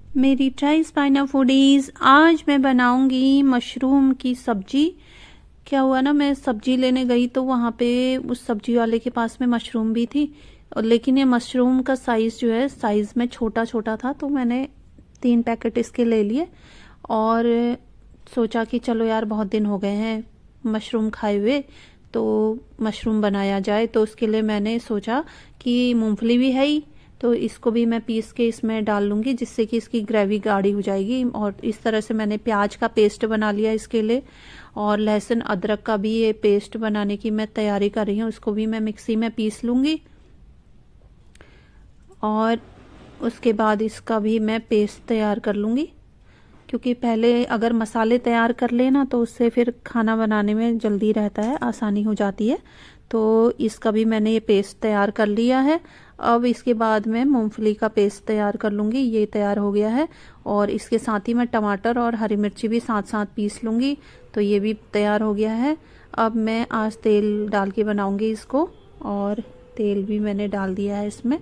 मेरी try spina foodies, आज मैं बनाऊंगी मशरूम की सब्जी। क्या हुआ ना, मैं सब्जी लेने गई तो वहाँ पे उस सब्जी वाले के पास में मशरूम भी थी, लेकिन ये मशरूम का साइज़ जो है साइज़ में छोटा छोटा था, तो मैंने 3 पैकेट इसके ले लिए और सोचा कि चलो यार बहुत दिन हो गए हैं मशरूम खाए हुए, तो मशरूम बनाया जाए। तो उसके लिए मैंने सोचा कि मूंगफली भी है ही, तो इसको भी मैं पीस के इसमें डाल लूँगी, जिससे कि इसकी ग्रेवी गाढ़ी हो जाएगी। और इस तरह से मैंने प्याज का पेस्ट बना लिया इसके लिए, और लहसुन अदरक का भी ये पेस्ट बनाने की मैं तैयारी कर रही हूँ। उसको भी मैं मिक्सी में पीस लूँगी और उसके बाद इसका भी मैं पेस्ट तैयार कर लूँगी, क्योंकि पहले अगर मसाले तैयार कर लेना तो उससे फिर खाना बनाने में जल्दी रहता है, आसानी हो जाती है। तो इसका भी मैंने ये पेस्ट तैयार कर लिया है। अब इसके बाद मैं मूंगफली का पेस्ट तैयार कर लूँगी, ये तैयार हो गया है। और इसके साथ ही मैं टमाटर और हरी मिर्ची भी साथ साथ पीस लूँगी, तो ये भी तैयार हो गया है। अब मैं आज तेल डाल के बनाऊँगी इसको, और तेल भी मैंने डाल दिया है इसमें,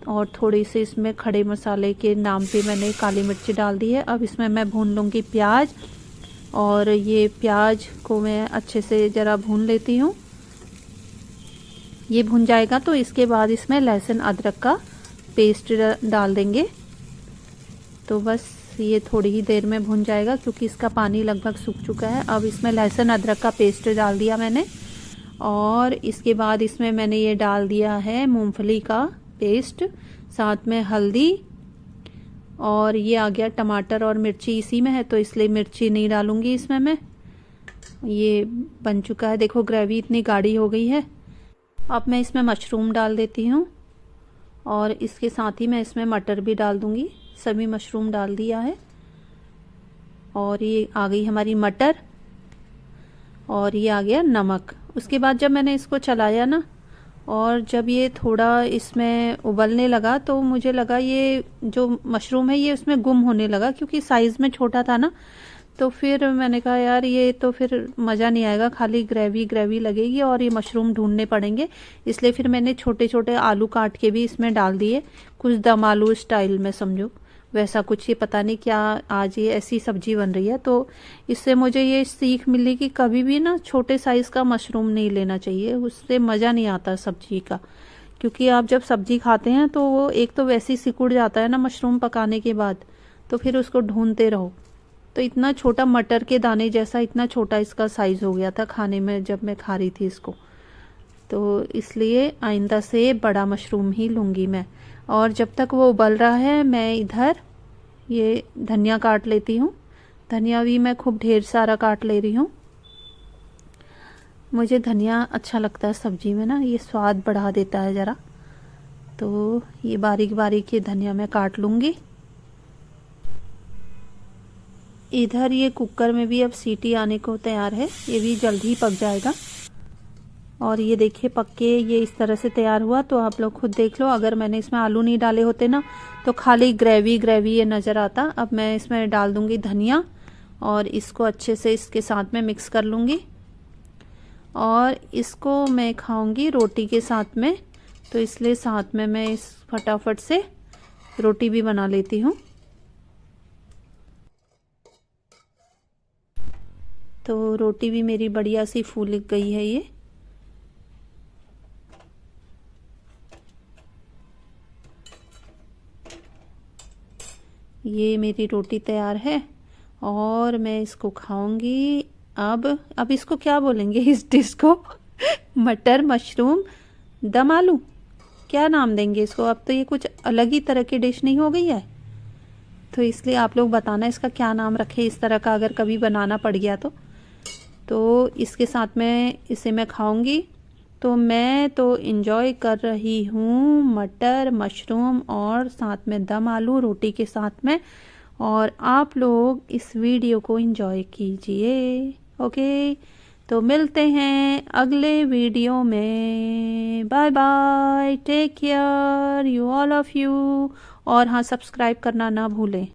और थोड़ी सी इसमें खड़े मसाले के नाम पे मैंने काली मिर्ची डाल दी है। अब इसमें मैं भून लूँगी प्याज, और ये प्याज को मैं अच्छे से ज़रा भून लेती हूँ। ये भुन जाएगा तो इसके बाद इसमें लहसुन अदरक का पेस्ट डाल देंगे। तो बस ये थोड़ी ही देर में भुन जाएगा, क्योंकि इसका पानी लगभग सूख चुका है। अब इसमें लहसुन अदरक का पेस्ट डाल दिया मैंने, और इसके बाद इसमें मैंने ये डाल दिया है मूंगफली का पेस्ट, साथ में हल्दी, और ये आ गया टमाटर और मिर्ची इसी में है, तो इसलिए मिर्ची नहीं डालूंगी इसमें मैं। ये बन चुका है, देखो ग्रेवी इतनी गाढ़ी हो गई है। अब मैं इसमें मशरूम डाल देती हूँ, और इसके साथ ही मैं इसमें मटर भी डाल दूंगी। सभी मशरूम डाल दिया है, और ये आ गई हमारी मटर, और ये आ गया नमक। उसके बाद जब मैंने इसको चलाया ना, और जब ये थोड़ा इसमें उबलने लगा, तो मुझे लगा ये जो मशरूम है ये उसमें गुम होने लगा, क्योंकि साइज़ में छोटा था ना। तो फिर मैंने कहा यार ये तो फिर मज़ा नहीं आएगा, खाली ग्रेवी ग्रेवी लगेगी और ये मशरूम ढूंढने पड़ेंगे। इसलिए फिर मैंने छोटे छोटे आलू काट के भी इसमें डाल दिए, कुछ दम आलू स्टाइल में समझो, वैसा कुछ। ये पता नहीं क्या आज ये ऐसी सब्जी बन रही है। तो इससे मुझे ये सीख मिली कि कभी भी ना छोटे साइज़ का मशरूम नहीं लेना चाहिए, उससे मज़ा नहीं आता सब्जी का। क्योंकि आप जब सब्जी खाते हैं तो वो एक तो वैसे ही सिकुड़ जाता है ना मशरूम पकाने के बाद, तो फिर उसको ढूंढते रहो। तो इतना छोटा मटर के दाने जैसा इतना छोटा इसका साइज़ हो गया था खाने में जब मैं खा रही थी इसको। तो इसलिए आइंदा से बड़ा मशरूम ही लूँगी मैं। और जब तक वो उबल रहा है मैं इधर ये धनिया काट लेती हूँ। धनिया भी मैं खूब ढेर सारा काट ले रही हूँ। मुझे धनिया अच्छा लगता है सब्जी में ना, ये स्वाद बढ़ा देता है ज़रा। तो ये बारीक बारीक ये धनिया मैं काट लूँगी। इधर ये कुकर में भी अब सीटी आने को तैयार है, ये भी जल्द ही पक जाएगा। और ये देखिए पक के ये इस तरह से तैयार हुआ। तो आप लोग खुद देख लो, अगर मैंने इसमें आलू नहीं डाले होते ना तो खाली ग्रेवी ग्रेवी ये नज़र आता। अब मैं इसमें डाल दूंगी धनिया, और इसको अच्छे से इसके साथ में मिक्स कर लूँगी, और इसको मैं खाऊंगी रोटी के साथ में। तो इसलिए साथ में मैं इस फटाफट से रोटी भी बना लेती हूँ। तो रोटी भी मेरी बढ़िया सी फूल गई है ये मेरी रोटी तैयार है, और मैं इसको खाऊंगी। अब इसको क्या बोलेंगे इस डिश को मटर मशरूम दम आलू, क्या नाम देंगे इसको? अब तो ये कुछ अलग ही तरह की डिश नहीं हो गई है। तो इसलिए आप लोग बताना इसका क्या नाम रखे इस तरह का, अगर कभी बनाना पड़ गया तो इसके साथ में इसे मैं खाऊंगी। तो मैं तो इंजॉय कर रही हूँ मटर मशरूम और साथ में दम आलू रोटी के साथ में, और आप लोग इस वीडियो को इंजॉय कीजिए। ओके, तो मिलते हैं अगले वीडियो में। Bye bye, take care you all of you. और हाँ, सब्सक्राइब करना ना भूलें।